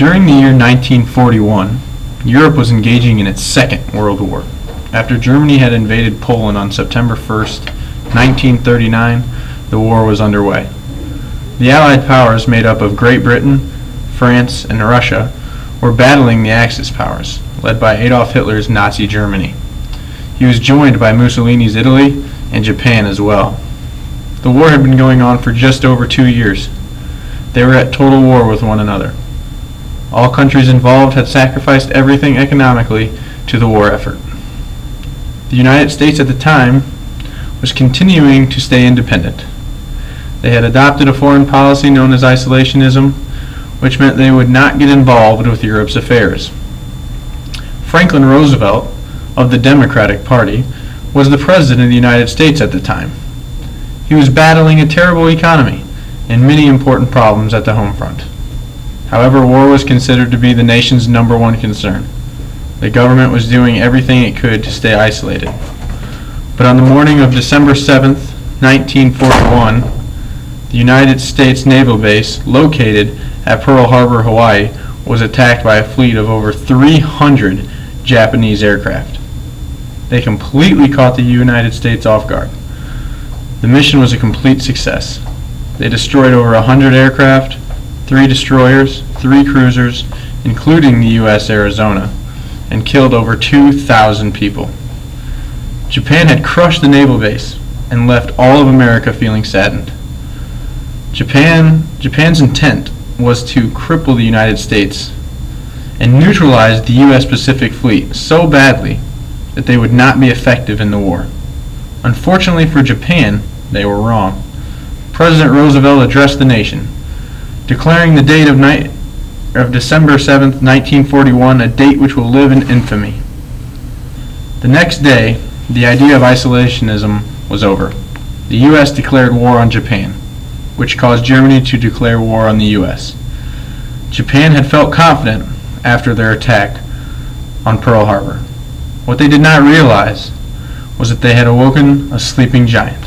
During the year 1941, Europe was engaging in its Second World War. After Germany had invaded Poland on September 1st, 1939, the war was underway. The Allied powers, made up of Great Britain, France, and Russia, were battling the Axis powers, led by Adolf Hitler's Nazi Germany. He was joined by Mussolini's Italy and Japan as well. The war had been going on for just over 2 years. They were at total war with one another. All countries involved had sacrificed everything economically to the war effort. The United States at the time was continuing to stay independent. They had adopted a foreign policy known as isolationism, which meant they would not get involved with Europe's affairs. Franklin Roosevelt, of the Democratic Party, was the President of the United States at the time. He was battling a terrible economy and many important problems at the home front. However, war was considered to be the nation's #1 concern. The government was doing everything it could to stay isolated. But on the morning of December 7th, 1941, the United States naval base located at Pearl Harbor, Hawaii, was attacked by a fleet of over 300 Japanese aircraft. They completely caught the United States off guard. The mission was a complete success. They destroyed over 100 aircraft, 3 destroyers, 3 cruisers, including the U.S. Arizona, and killed over 2,000 people. Japan had crushed the naval base and left all of America feeling saddened. Japan's intent was to cripple the United States and neutralize the U.S. Pacific Fleet so badly that they would not be effective in the war. Unfortunately for Japan, they were wrong. President Roosevelt addressed the nation, declaring the date of December 7th, 1941, a date which will live in infamy. The next day, the idea of isolationism was over. The U.S. declared war on Japan, which caused Germany to declare war on the U.S. Japan had felt confident after their attack on Pearl Harbor. What they did not realize was that they had awoken a sleeping giant.